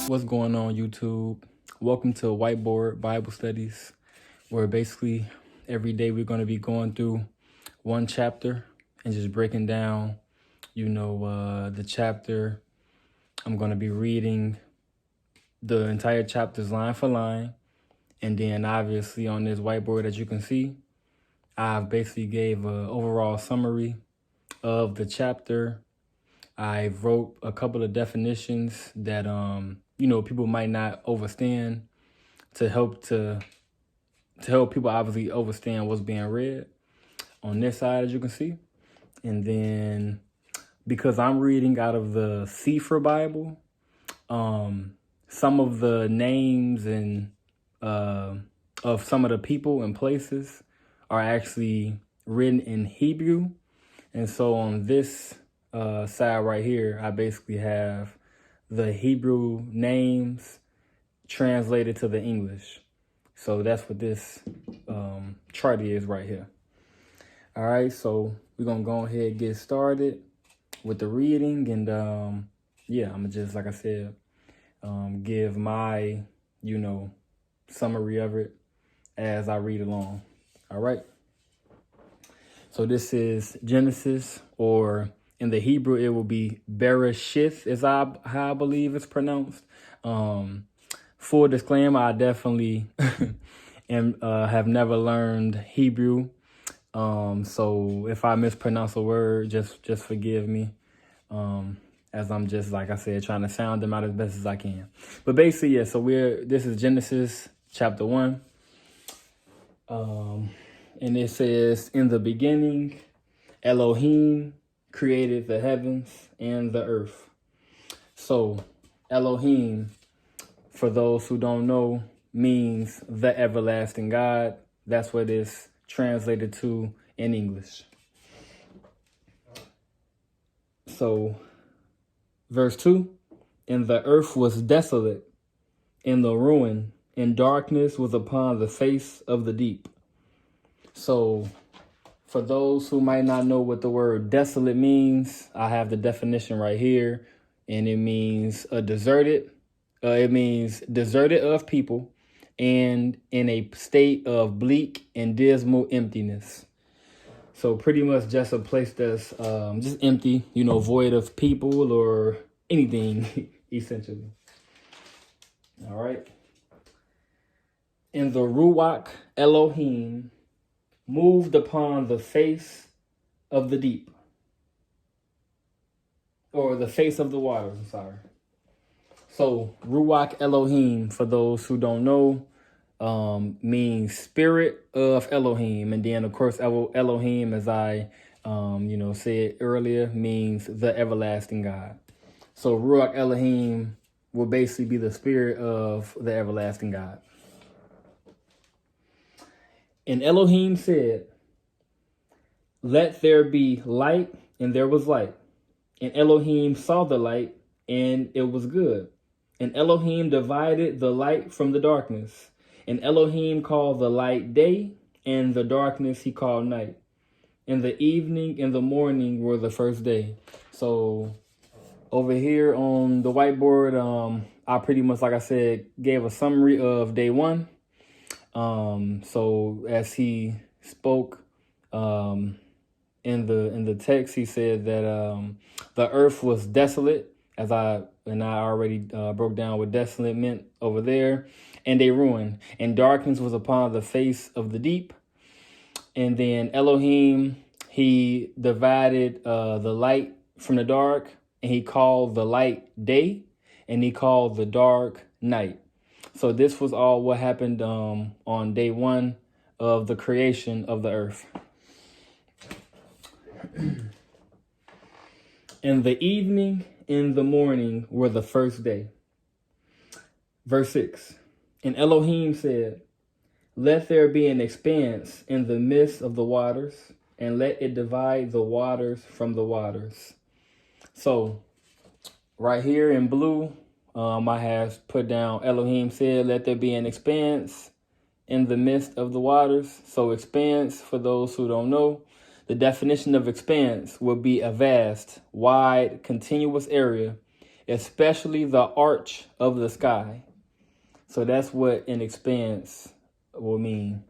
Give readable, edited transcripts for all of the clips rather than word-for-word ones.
What's going on, YouTube? Welcome to Whiteboard Bible Studies, where basically every day we're going to be going through one chapter and just breaking down, the chapter. I'm going to be reading the entire chapters line for line. And then obviously on this whiteboard, as you can see, I've basically gave an overall summary of the chapter. I wrote a couple of definitions that, people might not understand to help people obviously understand what's being read on this side, as you can see. And then because I'm reading out of the Sefer Bible, some of the names and of some of the people and places are actually written in Hebrew. And so on this side right here, I basically have the Hebrew names translated to the English. So that's what this chart is right here. All right, so we're going to go ahead and get started with the reading. And I'm going to just, like I said, give my, summary of it as I read along. All right. So this is Genesis, or in the Hebrew, it will be Bereshith, is how I believe it's pronounced. Full disclaimer, I definitely have never learned Hebrew. So if I mispronounce a word, just forgive me. As I'm just, like I said, trying to sound them out as best as I can. But basically, yeah, so this is Genesis chapter 1. And it says, in the beginning, Elohiym created the heavens and the earth. So Elohiym, for those who don't know, means the everlasting God. That's what it's translated to in English. So verse 2, and the earth was desolate, and the ruin, and darkness was upon the face of the deep. So for those who might not know what the word desolate means, I have the definition right here, and it means deserted of people and in a state of bleak and dismal emptiness. So pretty much just a place that's just empty, void of people or anything, essentially. All right. And the Ruach Elohiym moved upon the face of the deep, or the face of the waters, I'm sorry. So Ruach Elohiym, for those who don't know, means spirit of Elohim. And then, of course, Elohim, as I, said earlier, means the everlasting God. So Ruach Elohim will basically be the spirit of the everlasting God. And Elohim said, let there be light, and there was light. And Elohim saw the light, and it was good. And Elohim divided the light from the darkness. And Elohim called the light day, and the darkness he called night. And the evening and the morning were the first day. So over here on the whiteboard, I pretty much, like I said, gave a summary of day 1. So as he spoke in the text, he said that the earth was desolate, and I already broke down what desolate meant over there, and a ruin, and darkness was upon the face of the deep. And then Elohim, he divided the light from the dark, and he called the light day, and he called the dark night. So this was all what happened on day 1 of the creation of the earth. And the evening and the morning were the first day. Verse 6, and Elohim said, let there be an expanse in the midst of the waters, and let it divide the waters from the waters. So right here in blue, I have put down Elohim said, let there be an expanse in the midst of the waters. So expanse, for those who don't know, the definition of expanse would be a vast, wide, continuous area especially the arch of the sky. So that's what an expanse will mean.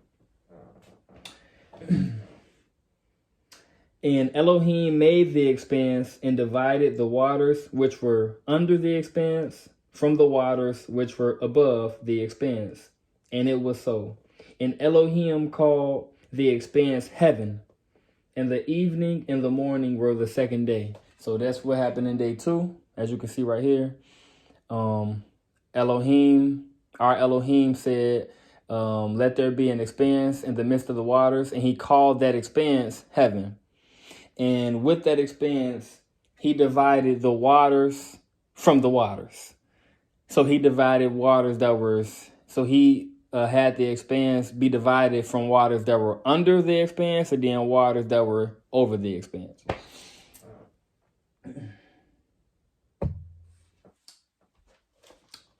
And Elohim made the expanse and divided the waters which were under the expanse from the waters which were above the expanse. And it was so. And Elohim called the expanse heaven. And the evening and the morning were the second day. So that's what happened in day 2, as you can see right here. Elohim, our Elohim said, let there be an expanse in the midst of the waters. And he called that expanse heaven. And with that expanse, he divided the waters from the waters. So he divided waters that were, so he had the expanse be divided from waters that were under the expanse and then waters that were over the expanse.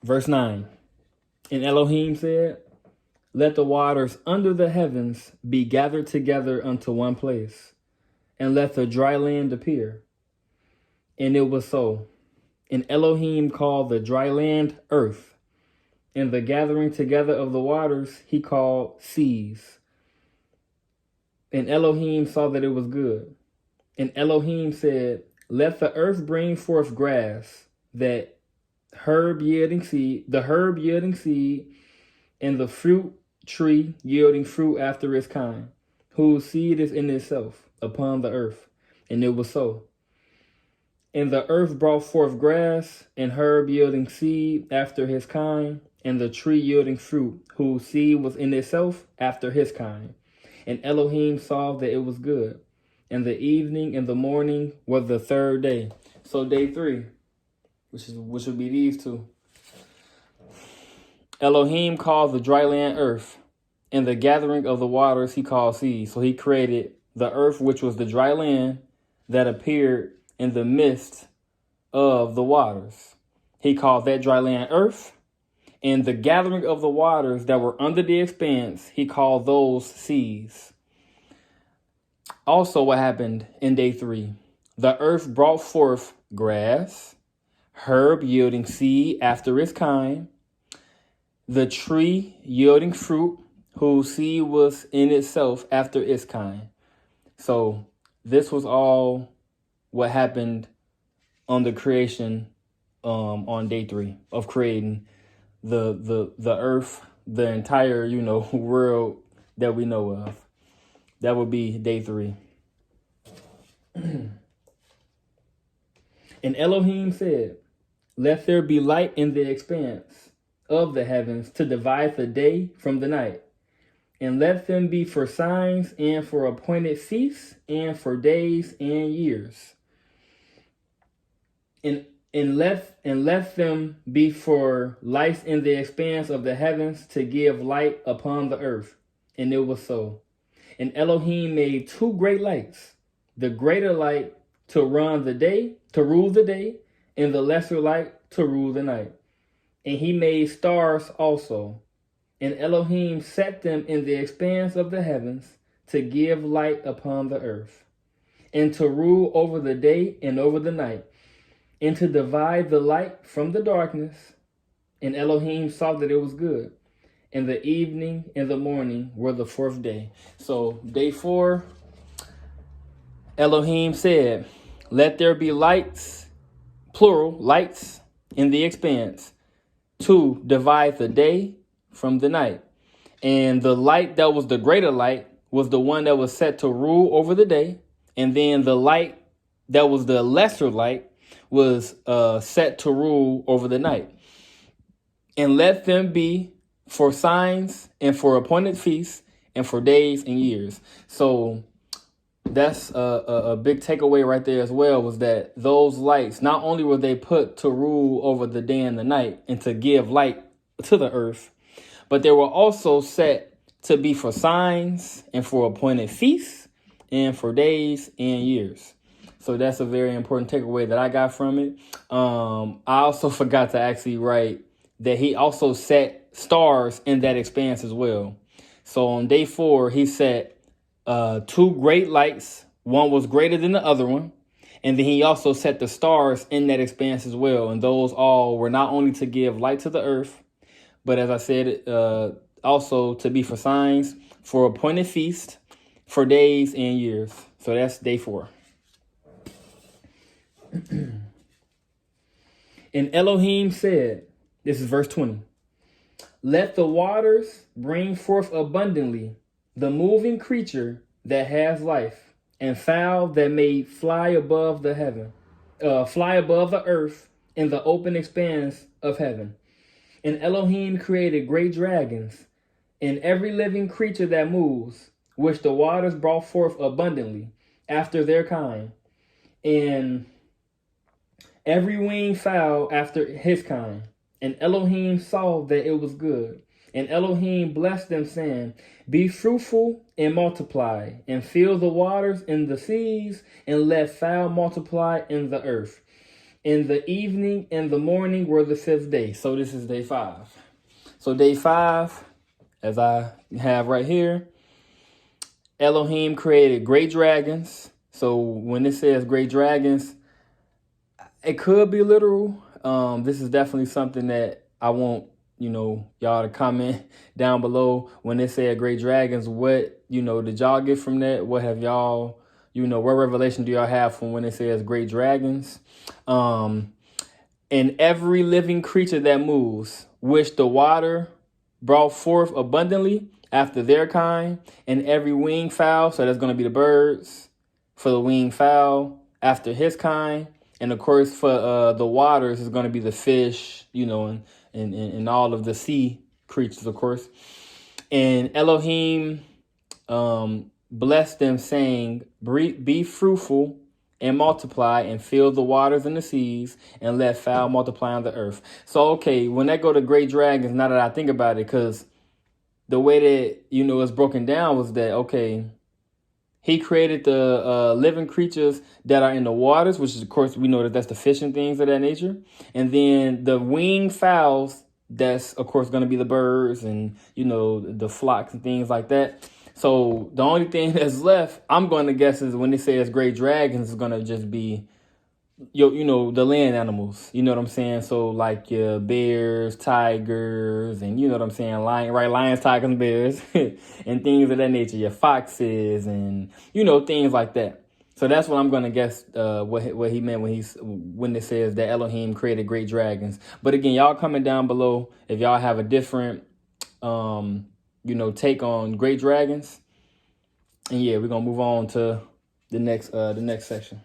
Verse 9. And Elohim said, let the waters under the heavens be gathered together unto one place, and let the dry land appear. And it was so. And Elohim called the dry land earth, and the gathering together of the waters he called seas. And Elohim saw that it was good. And Elohim said, let the earth bring forth grass, that the herb yielding seed, and the fruit tree yielding fruit after its kind, whose seed is in itself upon the earth. And it was so. And the earth brought forth grass, and herb yielding seed after his kind, and the tree yielding fruit, whose seed was in itself after his kind. And Elohim saw that it was good. And the evening and the morning were the third day. So day 3, which would be these 2. Elohim called the dry land earth, and the gathering of the waters he called seas. So he created the earth, which was the dry land that appeared in the midst of the waters. He called that dry land earth, and the gathering of the waters that were under the expanse, he called those seas. Also, what happened in day 3? The earth brought forth grass, herb yielding seed after its kind, the tree yielding fruit, whose seed was in itself after its kind. So this was all what happened on the creation on day 3 of creating the earth, the entire, world that we know of. That would be day 3. And Elohim said, let there be light in the expanse of the heavens to divide the day from the night. And let them be for signs and for appointed feasts and for days and years. And let them be for lights in the expanse of the heavens to give light upon the earth. And it was so. And Elohim made 2 great lights, the greater light to rule the day, and the lesser light to rule the night. And he made stars also. And Elohim set them in the expanse of the heavens to give light upon the earth, and to rule over the day and over the night, and to divide the light from the darkness. And Elohim saw that it was good. And the evening and the morning were the 4th day. So day 4, Elohim said, let there be lights, plural, lights in the expanse, to divide the day from the night. And the light that was the greater light was the one that was set to rule over the day. And then the light that was the lesser light was set to rule over the night. And let them be for signs and for appointed feasts and for days and years. So that's a big takeaway right there as well, was that those lights, not only were they put to rule over the day and the night and to give light to the earth, but they were also set to be for signs and for appointed feasts and for days and years. So that's a very important takeaway that I got from it. I also forgot to actually write that he also set stars in that expanse as well. So on day 4, he set 2 great lights. One was greater than the other one. And then he also set the stars in that expanse as well. And those all were not only to give light to the earth, but as I said, also to be for signs, for appointed feast, for days and years. So that's day 4. And Elohiym said, this is verse 20, let the waters bring forth abundantly the moving creature that has life, and fowl that may fly above the earth in the open expanse of heaven. And Elohiym created great dragons, and every living creature that moves, which the waters brought forth abundantly, after their kind, and every winged fowl after his kind. And Elohiym saw that it was good. And Elohiym blessed them, saying, be fruitful and multiply, and fill the waters in the seas, and let fowl multiply in the earth. In the evening and the morning were the 5th day. So this is day 5. So day 5, as I have right here, Elohiym created great dragons. So when it says great dragons, it could be literal. This is definitely something that I want, y'all to comment down below. When they say great dragons, what, did y'all get from that? What have y'all, what revelation do y'all have from when it says great dragons? And every living creature that moves, which the water brought forth abundantly after their kind, and every winged fowl, so that's going to be the birds, for the winged fowl after his kind. And of course, for the waters is going to be the fish, and all of the sea creatures, of course. And Elohiym blessed them, saying, be fruitful and multiply, and fill the waters and the seas, and let fowl multiply on the earth. So, okay, when I go to great dragons, now that I think about it, because the way that, it's broken down was that, okay, he created the living creatures that are in the waters, which is, of course, we know that that's the fish and things of that nature. And then the winged fowls, that's, of course, going to be the birds and, the flocks and things like that. So the only thing that's left, I'm going to guess, is when they say it's great dragons, it's going to just be, the land animals. You know what I'm saying? So like your bears, tigers, and you know what I'm saying? Lions, tigers, and bears, and things of that nature. Your foxes and, things like that. So that's what I'm going to guess what he meant when it says that Elohiym created great dragons. But again, y'all comment down below if y'all have a different, take on great dragons. And yeah, we're going to move on to the next section.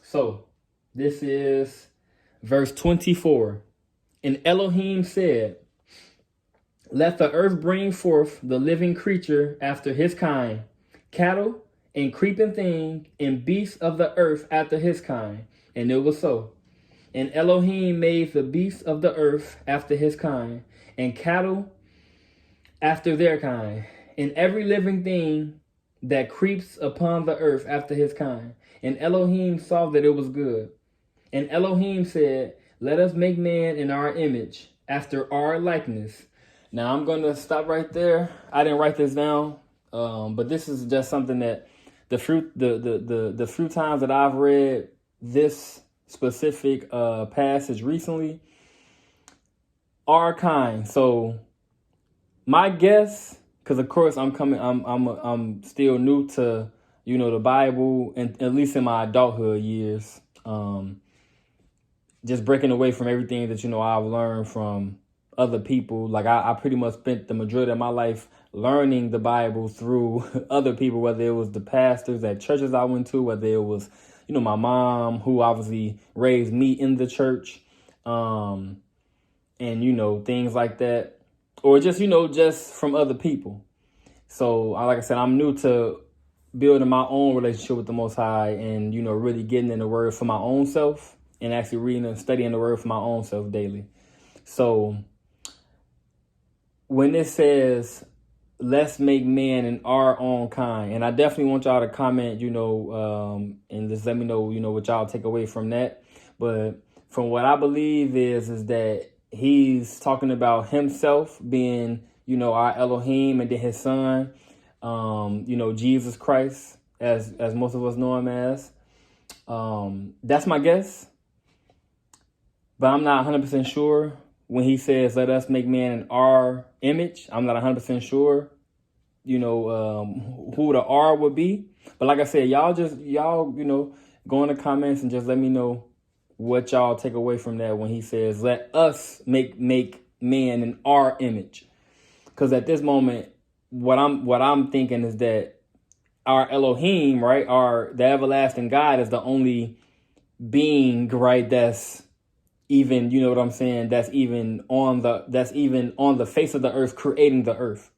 So this is verse 24. And Elohiym said, let the earth bring forth the living creature after his kind, cattle and creeping thing and beasts of the earth after his kind. And it was so. And Elohiym made the beasts of the earth after his kind, and cattle after their kind, and every living thing that creeps upon the earth after his kind. And Elohiym saw that it was good. And Elohiym said, let us make man in our image, after our likeness. Now I'm going to stop right there. I didn't write this down, but this is just something that the few times that I've read this specific passage recently are kind. So my guess, because of course I'm still new to the Bible, and at least in my adulthood years, just breaking away from everything that I've learned from other people. Like I pretty much spent the majority of my life learning the Bible through other people, whether it was the pastors at churches I went to, whether it was my mom, who obviously raised me in the church, and things like that, or just just from other people. So like I said, I'm new to building my own relationship with the Most High, and really getting in the Word for my own self, and actually reading and studying the Word for my own self daily. So when it says, let's make man in our own kind, and I definitely want y'all to comment, and just let me know, what y'all take away from that. But from what I believe is that he's talking about himself being, our Elohiym, and then his son Jesus Christ, as most of us know him as. That's my guess, but I'm not 100% sure. When he says, let us make man in our image, I'm not 100% sure, who the R would be. But like I said, y'all, go in the comments and just let me know what y'all take away from that when he says, let us make man in our image. Because at this moment, what I'm thinking is that our Elohiym, right, the everlasting God is the only being, right, that's even, you know what I'm saying, that's even on the face of the earth, creating the earth.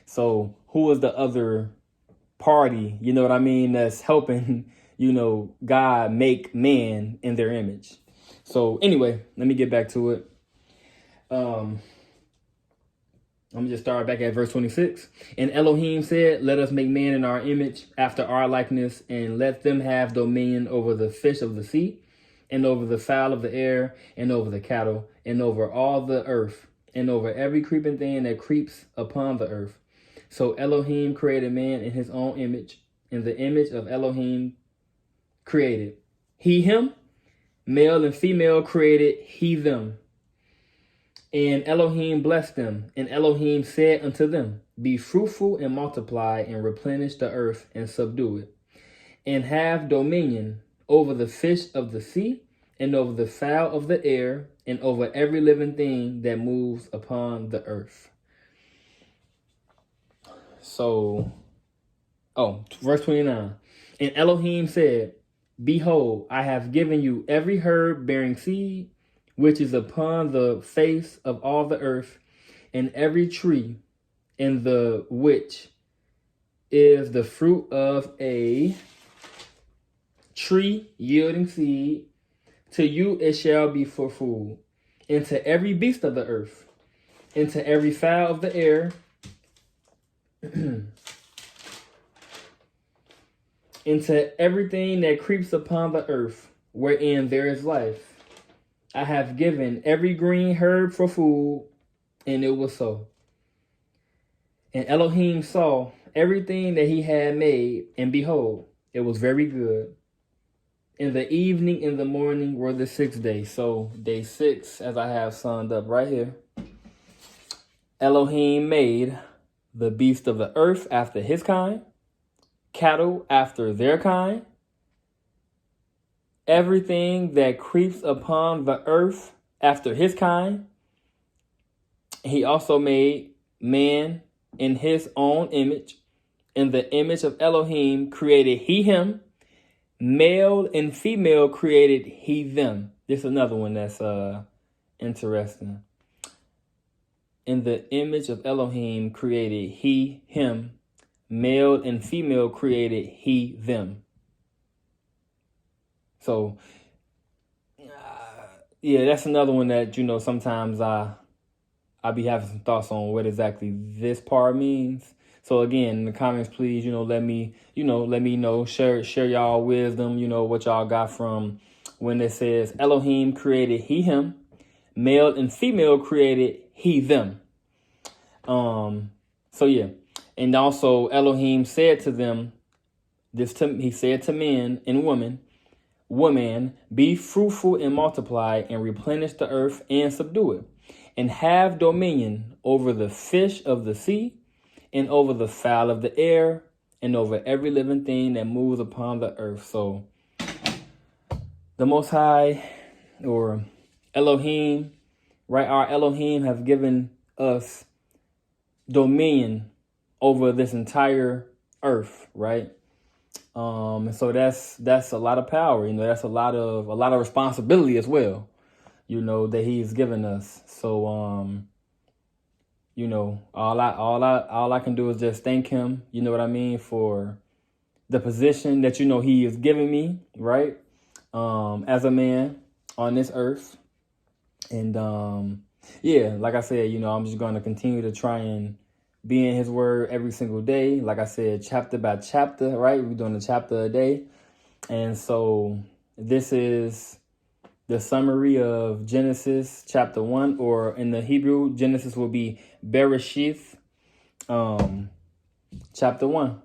So who is the other party, you know what I mean, that's helping, God make man in their image? So anyway, let me get back to it. I'm gonna just start back at verse 26. And Elohiym said, let us make man in our image, after our likeness, and let them have dominion over the fish of the sea, and over the fowl of the air, and over the cattle, and over all the earth, and over every creeping thing that creeps upon the earth. So Elohiym created man in his own image. In the image of Elohiym created he him, male and female created he them. And Elohiym blessed them, and Elohiym said unto them, be fruitful and multiply, and replenish the earth, and subdue it, and have dominion over the fish of the sea, and over the fowl of the air, and over every living thing that moves upon the earth. So, verse 29. And Elohiym said, behold, I have given you every herb bearing seed, which is upon the face of all the earth, and every tree in the which is the fruit of a tree yielding seed. To you it shall be for food, and to every beast of the earth, and to every fowl of the air, into everything that creeps upon the earth, wherein there is life. I have given every green herb for food, and it was so. And Elohiym saw everything that he had made, and behold, it was very good. In the evening and the morning were the 6th day. So day 6, as I have summed up right here, Elohiym made the beast of the earth after his kind, cattle after their kind, everything that creeps upon the earth after his kind. He also made man in his own image. In the image of Elohiym created he him. Male and female created he them. This is another one that's interesting. In the image of Elohiym created he him. Male and female created he them. So, that's another one that, sometimes I be having some thoughts on what exactly this part means. So again, in the comments, please, let me know, share y'all wisdom, what y'all got from when it says Elohiym created he him, male and female created he them. So yeah. And also Elohiym said to them, he said to men and woman, be fruitful and multiply, and replenish the earth and subdue it, and have dominion over the fish of the sea, and over the fowl of the air, and over every living thing that moves upon the earth. So the Most High, or Elohiym, right? Our Elohiym have given us dominion over this entire earth, right? And so that's a lot of power, that's a lot of responsibility as well, that he's given us. So, all I can do is just thank him, for the position that, he is giving me, right? As a man on this earth. And, like I said, I'm just going to continue to try and be in his word every single day. Like I said, chapter by chapter, right? We're doing a chapter a day. And so this is the summary of Genesis chapter 1, or in the Hebrew, Genesis will be Bereshith. Chapter 1.